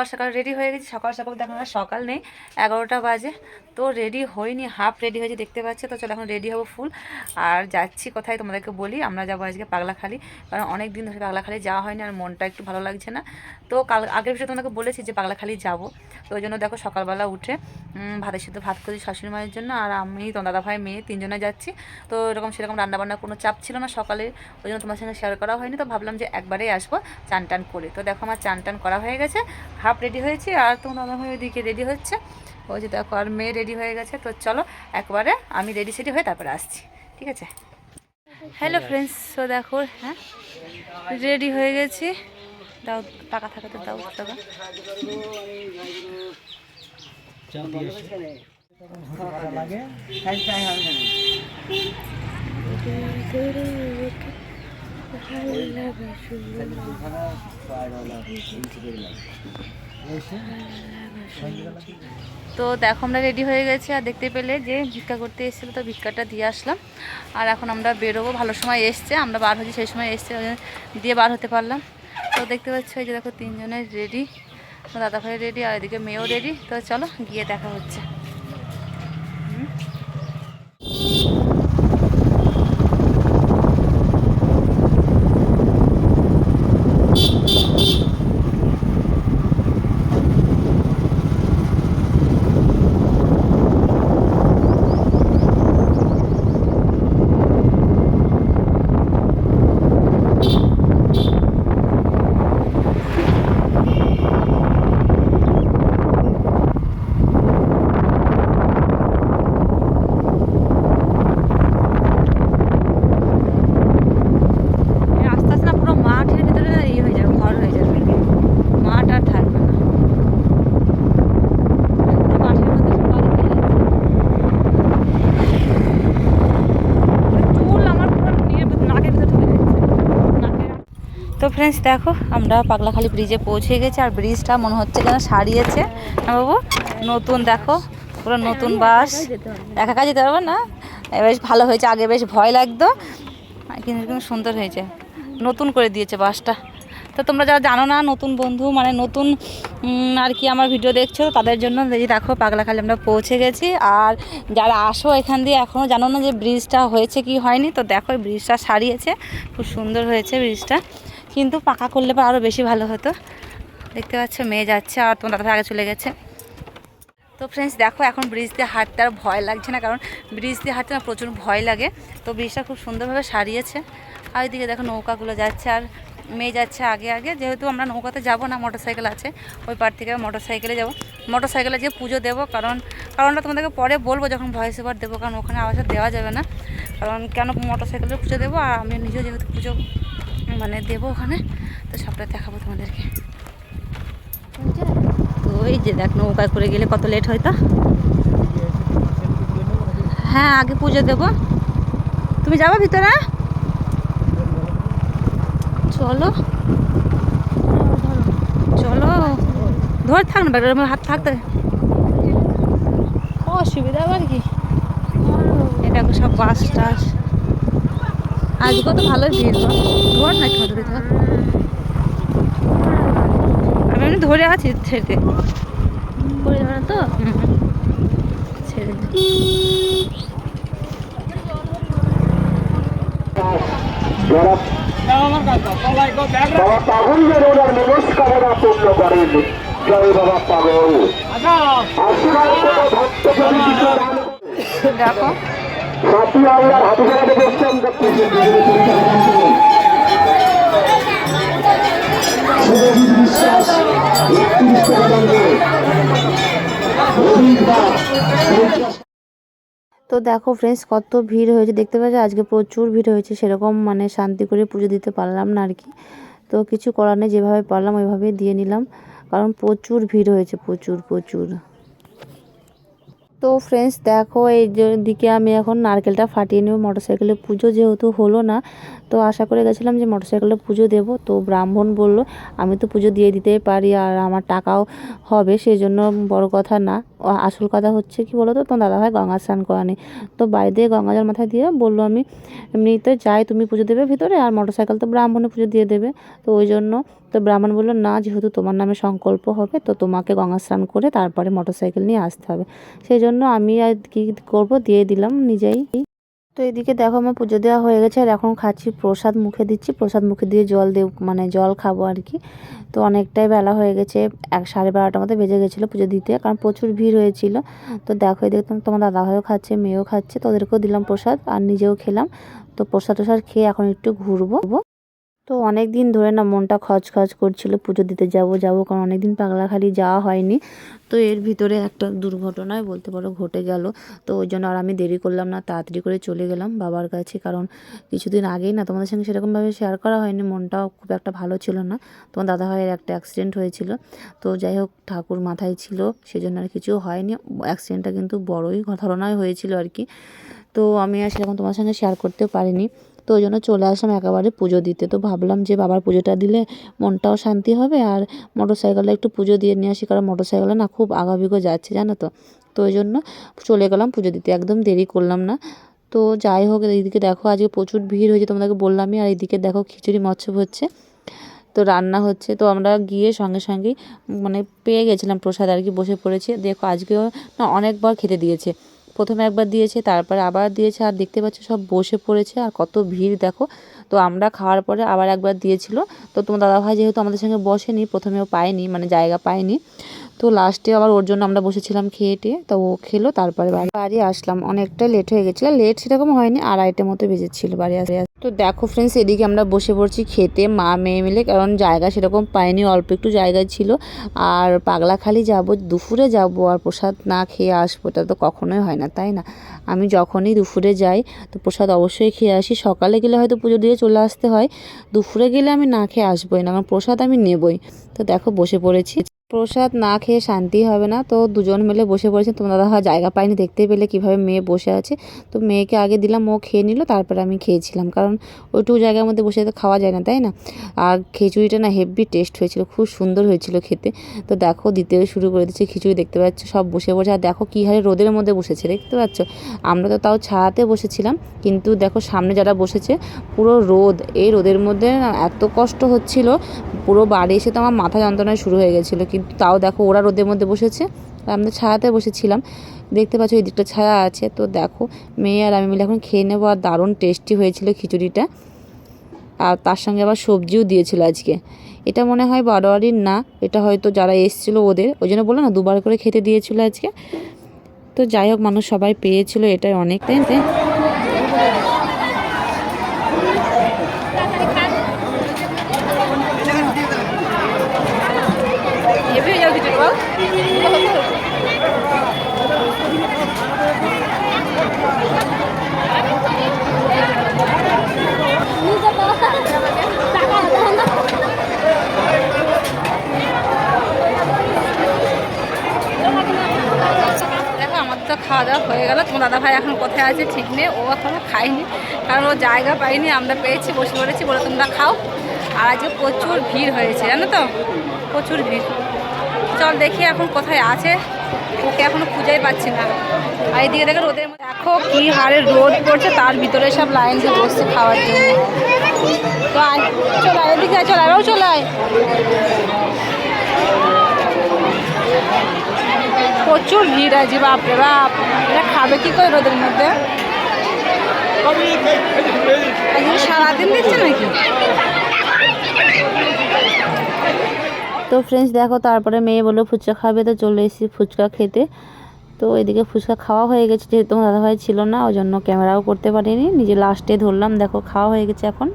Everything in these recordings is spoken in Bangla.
সকাল সকাল রেডি হয়ে গেছি। সকাল সকাল দেখো না, সকাল নেই, 11টা বাজে, তো রেডি হয়নি, হাফ রেডি হয়েছে দেখতে পাচ্ছি। তো চলো এখন রেডি হবো ফুল। আর যাচ্ছি কোথায় তোমাদেরকে বলি, আমরা যাবো আজকে পাগলাখালি, কারণ অনেক দিন ধরে পাগলাখালি যাওয়া হয়নি আর মনটা একটু ভালো লাগছে না। তো আগের বিষয়ে তোমাদেরকে বলেছি যে পাগলাখালি যাবো। তো ওই জন্য দেখো সকালবেলা উঠে ভাতের সাথে ভাত করেছি শাশুড়ি মায়ের জন্য, আর আমি তোমার দাদা ভাই মেয়ে তিনজনে যাচ্ছি। তো এরকম সেরকম রান্নাবান্নার কোনো চাপ ছিল না সকালে, ওই জন্য তোমার সঙ্গে শেয়ার করা হয়নি। তো ভাবলাম যে একবারেই আসবো চান টান করে। তো দেখো আমার চান টান করা হয়ে গেছে, হাফ রেডি হয়েছি, আর তোমার দাদা ভাই ওইদিকে রেডি হচ্ছে, ওই যে দেখো, আর মেয়ে রেডি হয়ে গেছে। তো চলো একবারে আমি রেডি সেডি হয়ে তারপরে আসছি, ঠিক আছে? হ্যালো ফ্রেন্ডস, তো দেখো হ্যাঁ রেডি হয়ে গেছি। দাও টাকা থাকে তো দাও টাকা। তো দেখো আমরা রেডি হয়ে গেছি, আর দেখতে পেলে যে ভিক্ষা করতে এসেছিলো, তো ভিক্ষাটা দিয়ে আসলাম। আর এখন আমরা বেরোবো, ভালো সময় এসছে, আমরা বার হয়েছি সেই সময় এসছে, দিয়ে বার হতে পারলাম। তো দেখতে পাচ্ছি এই যে দেখো তিনজনের রেডি, দাদা ভাই রেডি, আর এদিকে মেয়েও রেডি। তো চলো গিয়ে দেখা হচ্ছে। তো ফ্রেন্ডস দেখো আমরা পাগলাখালি ব্রিজে পৌঁছে গেছি, আর ব্রিজটা মনে হচ্ছে যেন সারিয়েছে না বাবু, নতুন দেখো, পুরো নতুন বাস। একা একা যেতে পারবো না, বেশ ভালো হয়েছে, আগে বেশ ভয় লাগতো, কিন্তু কিন্তু সুন্দর হয়েছে, নতুন করে দিয়েছে বাসটা। তো তোমরা যারা জানো না, নতুন বন্ধু মানে নতুন আর কি আমার ভিডিও দেখছো, তাদের জন্য এই দেখো পাগলাখালি আমরা পৌঁছে গেছি। আর যারা আসো এখান দিয়ে এখনও জানো না যে ব্রিজটা হয়েছে কি হয়নি, তো দেখো ব্রিজটা সারিয়েছে, খুব সুন্দর হয়েছে ব্রিজটা, কিন্তু পাকা করলে আরও বেশি ভালো হতো। দেখতে পাচ্ছ মেয়ে যাচ্ছে, আর তোমার দাদা আগে চলে গেছে। তো ফ্রেন্ডস দেখো এখন ব্রিজ দিয়ে হাঁটতে আর ভয় লাগছে না, কারণ ব্রিজ দিয়ে হাঁটতে না প্রচুর ভয় লাগে। তো ব্রিজটা খুব সুন্দরভাবে সারিয়েছে, আর ওইদিকে দেখো নৌকাগুলো যাচ্ছে, আর মেয়ে যাচ্ছে আগে আগে, যেহেতু আমরা নৌকাতে যাব না, মোটর সাইকেল আছে, ওই পার থেকে মোটর সাইকেলে যাবো, মোটর সাইকেলে যেয়ে পুজো দেবো। কারণটা তোমাদেরকে পরে বলবো যখন ভয়েস ওভার দেবো, কারণ ওখানে আওয়াজ দেওয়া যাবে না, কারণ কেন মোটর সাইকেলে পুজো দেবো, আর আমি নিজেও যেহেতু পুজো মানে দেবো ওখানে, তো সবটা দেখাবো তোমাদেরকে। তো ওই যে দেখ নৌকায় করে গেলে কত লেট হয়তো। হ্যাঁ আগে পুজো দেবো, তুমি যাবো ভিতরে, চলো চলো, ধর থাক না ব্যাগের হাত থাকতে অসুবিধা আবার কি। এটা সব বাস টাস, আজকে তো ভালোই ভিড়, ধর না একটু ধরে ধর, আমি এমনি ধরে আছি, ছেড়ে করে ধরে তো ছেড়ে দেখো তো দেখো ফ্রেন্ডস কত ভিড় হয়েছে, দেখতে পাচ্ছি আজকে প্রচুর ভিড় হয়েছে, সেরকম মানে শান্তি করে পুজো দিতে পারলাম না আর কি। তো কিছু করার নেই, যেভাবে পারলাম ওইভাবেই দিয়ে নিলাম, কারণ প্রচুর ভিড় হয়েছে, প্রচুর প্রচুর। তো ফ্রেন্ডস দেখো এই দিকে আমি এখন নারকেলটা ফাটিয়ে নেব, মোটরসাইকেলে পুজো যেহেতু হলো না, তো আশা করে গেছিলাম যে মোটরসাইকেলে পুজো দেব। তো ব্রাহ্মণ বলল আমি তো পুজো দিয়ে দিতেই পারি, আর আমার টাকাও হবে, সেই জন্য বড় কথা না, আসল কথা হচ্ছে কি বলো তো, তোমার দাদাভাই গঙ্গা স্নান করানি, তো বাড়ি দিয়ে গঙ্গা জল মাথায় দিয়ে বললো আমি এমনিতে যাই, তুমি পুজো দেবে ভিতরে, আর মোটরসাইকেল তো ব্রাহ্মণে পুজো দিয়ে দেবে। তো ওই জন্য তো ব্রাহ্মণ বললো না, যেহেতু তোমার নামে সংকল্প হবে তো তোমাকে গঙ্গা স্নান করে তারপরে মোটরসাইকেল নিয়ে আসতে হবে। সেই জন্য আমি আর কি করবো, দিয়ে দিলাম নিজেই। তো এদিকে দেখো আমার পুজো দেওয়া হয়ে গেছে, আর এখন খাচ্ছি প্রসাদ, মুখে দিচ্ছি, প্রসাদ মুখে দিয়ে জল দেব, মানে জল খাবো আর কি। তো অনেকটাই বেলা হয়ে গেছে, 12:30 মতো বেজে গেছিলো পুজো দিতে, কারণ প্রচুর ভিড় হয়েছিল। তো দেখো এদিকে তোমার দাদাভাইও খাচ্ছে, মেয়েও খাচ্ছে, তো ওদেরকেও দিলাম প্রসাদ আর নিজেও খেলাম। তো প্রসাদ টসাদ খেয়ে এখন একটু ঘুরবো। তো অনেক দিন ধরে না মনটা খচখচ করছিল পুজো দিতে যাব, কারণ অনেক দিন পাগলাখালি যাওয়া হয়নি। তো এর ভিতরে একটা দুর্ঘটনায় বলতে পারো ঘটে গেল। তো ওই জন্য আর আমি দেরি করলাম না, তাড়াতাড়ি করে চলে গেলাম বাবার কাছে, কারণ কিছুদিন আগেই না তোমাদের সঙ্গে সেরকমভাবে শেয়ার করা হয়নি, মনটাও খুব একটা ভালো ছিল না। তোমার দাদাভাইয়ের একটা অ্যাক্সিডেন্ট হয়েছিল। তো যাই হোক, ঠাকুর মাথায় ছিল, সেজন্য আর কিছু হয়নি। অ্যাক্সিডেন্টটা কিন্তু বড়ই ধরনায় হয়েছিল আর কি। তো আমি আর সেরকম তোমার সঙ্গে শেয়ার করতেও পারিনি। তো ওই জন্য চলে আসলাম একেবারে পুজো দিতে। তো ভাবলাম যে বাবার পুজোটা দিলে মনটাও শান্তি হবে, আর মোটরসাইকেলে একটু পুজো দিয়ে নিয়ে আসি, কারণ মোটরসাইকেলে না খুব আগাবিগো যাচ্ছে জানো তো। তো ওই জন্য চলে গেলাম পুজো দিতে, একদম দেরি করলাম না। তো যাই হোক, এইদিকে দেখো আজকে প্রচুর ভিড় হয়েছে তোমাদেরকে বললামই, আর এইদিকে দেখো খিচুড়ি মৎসব হচ্ছে, তো রান্না হচ্ছে। তো আমরা গিয়ে সঙ্গে সঙ্গেই মানে পেয়ে গেছিলাম প্রসাদ আর কি, বসে পড়েছি। দেখো আজকেও না অনেকবার খেতে দিয়েছে, প্রথমে একবার দিয়েছে, তারপরে আবার দিয়েছে, আর দেখতে পাচ্ছ সব বসে পড়েছে, আর কত ভিড় দেখো। তো আমরা খাওয়ার পরে আবার একবার দিয়েছিল। তো তোমার দাদাভাই যেহেতু আমাদের সঙ্গে বসেনি, প্রথমেও পায়নি, মানে জায়গা পায়নি, তো লাস্টে আবার ওর জন্য আমরা বসেছিলাম খেয়ে টেয়ে। তো ও খেলো, তারপরে বাড়ি আসলাম। অনেকটা লেট হয়ে গেছিলো, লেট সেরকম হয়নি, 2:30 মতো বেজেছিল বাড়ি আসতে। তো দেখো ফ্রেন্ডস, এদিকে আমরা বসে পড়ছি খেতে, মা মেয়ে মিলে, কারণ জায়গা সেরকম পাইনি, অল্প একটু জায়গায় ছিল। আর পাগলাখালি যাব, দুপুরে যাব আর প্রসাদ না খেয়ে আসবো, এটা তো কখনোই হয় না, তাই না? আমি যখনই দুপুরে যাই তো প্রসাদ অবশ্যই খেয়ে আসি। সকালে গেলে হয়তো পুজো দিয়ে চলে আসতে হয়, দুপুরে গেলে আমি না খেয়ে আসবোই না, কারণ প্রসাদ আমি নেবই। তো দেখো বসে পড়েছি, প্রসাদ না খেয়ে শান্তি হবে না। তো দুজন মিলে বসে পড়েছে, তোমার দাদা জায়গা পায়নি, দেখতে পেলে কীভাবে মেয়ে বসে আছে। তো মেয়েকে আগে দিলাম, ও খেয়ে নিল, তারপরে আমি খেয়েছিলাম, কারণ ওইটুকু জায়গার মধ্যে বসে তো খাওয়া যায় না, তাই না? আর খিচুড়িটা না হেভি টেস্ট হয়েছিল, খুব সুন্দর হয়েছিল খেতে। তো দেখো দিতে শুরু করে দিচ্ছে খিচুড়ি, দেখতে পাচ্ছ সব বসে বসে, আর দেখো কী হারে রোদের মধ্যে বসেছে, দেখতে পাচ্ছ। আমরা তো তাও ছায়াতে বসেছিলাম, কিন্তু দেখো সামনে যারা বসেছে পুরো রোদ, এই রোদের মধ্যে এত কষ্ট হচ্ছিল, পুরো বাড়ি এসে তো আমার মাথা যন্ত্রণায় শুরু হয়ে গেছিলো। কিন্তু তাও দেখো ওরা রোদের মধ্যে বসেছে, আমরা ছায়াতে বসেছিলাম, দেখতে পাচ্ছ এই দিকটা ছায়া আছে। তো দেখো মেয়ে আর আমি মিলে এখন খেয়ে নেবো, আর দারুণ টেস্টি হয়েছিল খিচুড়িটা, আর তার সঙ্গে আবার সবজিও দিয়েছিল আজকে। এটা মনে হয় বারোয়ারির না, এটা হয়তো যারা এসেছিলো ওদের, ওই জন্য বললো না দুবার করে খেতে দিয়েছিল আজকে। তো যাই হোক, মানুষ সবাই পেয়েছিল, এটাই অনেক, তাই না? তো খাওয়া দাওয়া হয়ে গেল। তোমার দাদাভাই এখন কোথায় আছে ঠিক নেই, ও এখনও খায়নি, কারণ ও জায়গা পাইনি, আমরা পেয়েছি, বসে পড়েছি, বলে তোমরা খাও। আর আজকে প্রচুর ভিড় হয়েছে জানো তো, প্রচুর ভিড়। চল দেখি এখন কোথায় আছে, ওকে এখনও খুঁজেই পাচ্ছি না। আর এইদিকে দেখো রোদের মধ্যে দেখো কী হারে রোদ পড়ছে, তার ভিতরে সব লাইন দিয়ে বসছে খাওয়ার জন্য। তো আয়, চল আয়, এদিকে চল, আরও চল আয়। প্রচুর ভিড় আছে, বাপরে বাপ, এটা খাবে কি করে রোদের মধ্যে? সারাদিন দিচ্ছে নাকি? তো ফ্রেন্ডস দেখো, তারপরে মেয়ে বললো ফুচকা খাবে, তো চলে এসেছি ফুচকা খেতে। তো এদিকে ফুচকা খাওয়া হয়ে গেছে, যেহেতু তোমার দাদাভাই ছিল না ওই জন্য ক্যামেরাও করতে পারিনি, নিজে লাস্টে ধরলাম। দেখো খাওয়া হয়ে গেছে এখন।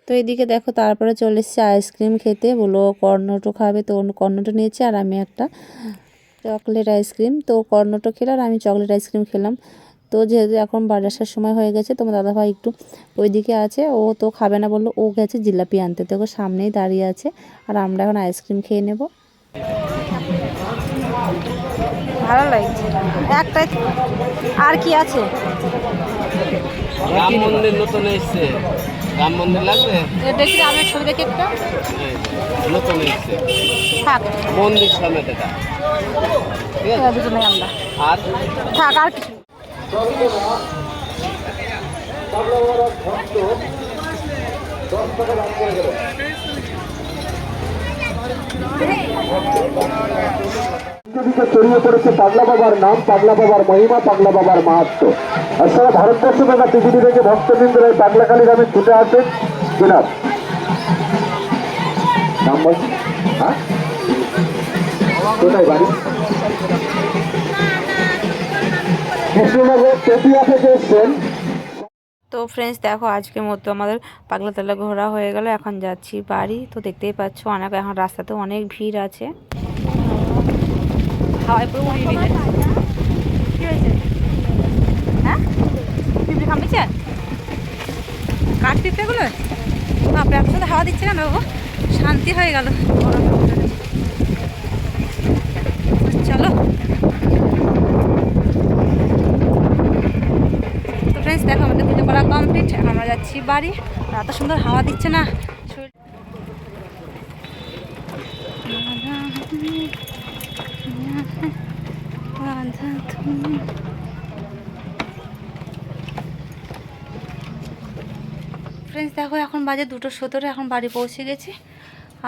তো এদিকে দেখো তারপরে চলে এসেছে আইসক্রিম খেতে, বললো কর্নেটো খাবে, তো কর্নেটো নিয়েছে, আর আমি একটা চকলেট আইসক্রিম। তো কর্নেটো খেলো আর আমি চকলেট আইসক্রিম খেলাম। তো যেহেতু এখন বাড়ি আসার সময় হয়ে গেছে, তোমার দাদাভাই একটু ওইদিকে আছে, ও তো খাবে না বললো, ও গেছে জিলাপি আনতে, তো ও সামনেই দাঁড়িয়ে আছে, আর আমরা এখন আইসক্রিম খেয়ে নেব। ভালো লাগছে একটাই, আর কি আছে? রাম মন্দির নতুন এসছে, রাম মন্দির লাগবে, দেখি রামের ছবি দেখি একটা, নতুন এসছে, থাক মন্দির সমেত এটা, ঠিক আছে দুটো নেই আমরা, আর থাক আর কিছু। দিকে ছড়িয়ে পড়েছে পাগলা বাবার নাম, পাগলা বাবার মহিমা, পাগলা বাবার মাহাত্ম। আর সারা ভারতবর্ষ তথা পৃথিবী থেকে ভক্তবৃন্দরা এই পাগলাখালী গ্রামে ছুটে আসেন। জনাব নাম বল। হ্যাঁ কোথায় বাড়ি? কৃষ্ণনগর তেতুয়া থেকে এসছেন। তো ফ্রেন্ডস দেখো আজকের মতো আমাদের পাগলাতলা ঘোরা হয়ে গেল, এখন যাচ্ছি বাড়ি। তো দেখতেই পাচ্ছ অনেক এখন রাস্তাতে অনেক ভিড় আছে। হাওয়ায় পুরো উড়িয়ে দিলে। কি হয়েছে? হ্যাঁ পিঁপড়ে কামড়েছে? কাঠ পিঁপড়েগুলো বাপরে, আপনার সাথে হাওয়া দিচ্ছে কেন বাবু? শান্তি হয়ে গেল। চলো তো ফ্রেন্ডস দেখো আমাদের পুজো করা কমপ্লিট, এখন আমরা যাচ্ছি বাড়ি। আর এত সুন্দর হাওয়া দিচ্ছে না। ফ্রেন্ডস দেখো এখন বাজে 2:17, এখন বাড়ি পৌঁছে গেছি।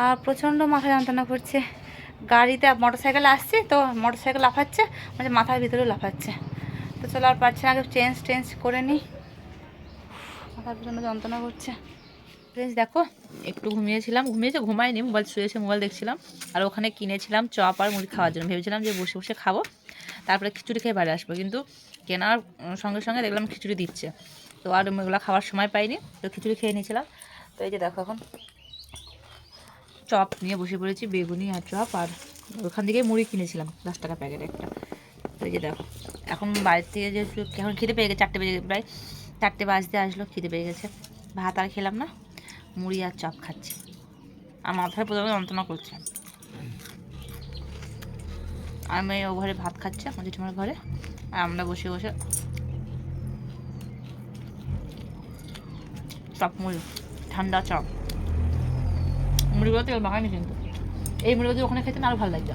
আর প্রচণ্ড মাথা যন্ত্রণা করছে। গাড়িতে মোটর সাইকেলে আসছি তো মোটর সাইকেল লাফাচ্ছে, মানে মাথার ভিতরেও লাফাচ্ছে। তো চলো আর পারছি না, আগে চেঞ্জ করে নিই। মাথার প্রচণ্ড যন্ত্রণা করছে। ফ্রেন্ডস দেখো একটু ঘুমাইনি, মোবাইল শুয়েছে, মোবাইল দেখছিলাম। আর ওখানে কিনেছিলাম চপ আর মুড়ি খাওয়ার জন্য, ভেবেছিলাম যে বসে বসে খাবো, তারপরে খিচুড়ি খেয়ে বাড়ি আসবো। কিন্তু কেনার সঙ্গে সঙ্গে দেখলাম খিচুড়ি দিচ্ছে, তো আর এগুলো খাওয়ার সময় পাইনি, তো খিচুড়ি খেয়ে নিয়েছিলাম। তো এই যে দেখো এখন চপ নিয়ে বসে পড়েছি, বেগুনি আর চপ। আর ওখান থেকেই মুড়ি কিনেছিলাম 10 টাকা প্যাকেট একটা। তো এই যে দেখো এখন বাড়ির থেকে যে এখন খিদে পেয়ে গেছে, 4টে বেজে প্রায় 4টে বাজতে আসলো, খিদে পেয়ে গেছে। ভাত আর খেলাম না, মুড়ি আর চপ খাচ্ছি। আর মাথায় প্রথমে যন্ত্রণা করছে। আর মেয়ে ও ঘরে ভাত খাচ্ছে আমাদের তোমার ঘরে, আর আমরা বসে বসে চপ মুড়ি, ঠান্ডা চপ। মুড়িগুলো তেল মাখায়নি কিন্তু, এই মুড়িগুলো ওখানে খেতে না আরও ভালো লাগবে।